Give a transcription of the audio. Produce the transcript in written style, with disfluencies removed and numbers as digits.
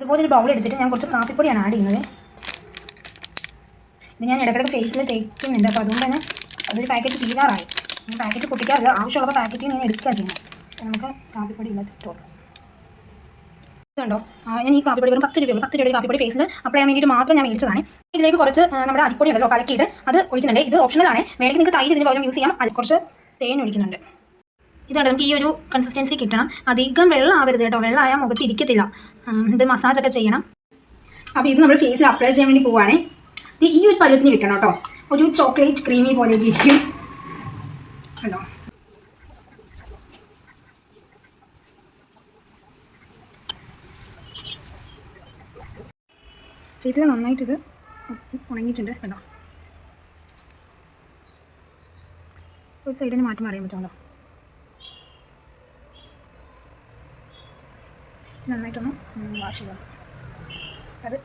ഇതുപോലെ ഒരു ബൗൾ എടുത്തിട്ട് ഞാൻ കുറച്ച് കാപ്പിപ്പൊടിയാണ് ആഡ് ചെയ്യുന്നത്. ഇത് ഞാൻ ഇടയ്ക്കിടയ്ക്ക് ഫേസിൽ തേക്കുന്നുണ്ട്. അപ്പോൾ അതുകൊണ്ട് തന്നെ അതൊരു പാക്കറ്റ് തീരാറായി. പാക്കറ്റ് പൊട്ടിക്കാറില്ല, ആവശ്യമുള്ള പാക്കറ്റ് ഞാൻ എടുക്കുക ചെയ്യുന്നത്. നമുക്ക് കാപ്പിപ്പൊടി ഇന്നത്തെ ഇട്ട് കൊടുക്കാം. ഇതുണ്ടോ, ഞാൻ ഈ കാപ്പിപ്പൊടി വെറും 10 രൂപയുടെ കാപ്പിപ്പൊടി ഫേസിൽ അപ്ലൈ ചെയ്യാൻ വേണ്ടിയിട്ട് മാത്രം ഞാൻ മേടിച്ചതാണ്. ഇതിലേക്ക് കുറച്ച് നമ്മുടെ അരിപ്പൊടി ഉണ്ടല്ലോ കലക്കിയിട്ട് അത് ഒഴിക്കുന്നുണ്ട്. ഇത് ഓപ്ഷണലാണ്, വേണമെങ്കിൽ നിങ്ങൾക്ക് തൈര് ഇതിന് പകരം യൂസ് ചെയ്യാം. അത് കുറച്ച് തേൻ ഒഴിക്കുന്നുണ്ട്. ഇതാണ് നമുക്ക് ഈ ഒരു കൺസിസ്റ്റൻസി കിട്ടണം. അധികം വെള്ളം ആവരുത് കേട്ടോ, വെള്ളം ആയാൽ മുഖത്ത് ഇരിക്കത്തില്ല. ഇത് മസാജൊക്കെ ചെയ്യണം. അപ്പോൾ ഇത് നമ്മൾ ഫേസിൽ അപ്ലൈ ചെയ്യാൻ വേണ്ടി പോവുകയാണേ. ഈ ഒരു പരുവത്തിന് കിട്ടണം കേട്ടോ, ഒരു ചോക്ലേറ്റ് ക്രീമി പോലെ ഇരിക്കും കേട്ടോ. ഫേസിൽ നന്നായിട്ടിത് ഉണങ്ങിയിട്ടുണ്ട് കേട്ടോ. ഒരു സൈഡിന് മാറ്റം അറിയാൻ പറ്റുമല്ലോ. നന്നായിട്ടൊന്ന് വാഷ് ചെയ്യണം. അത്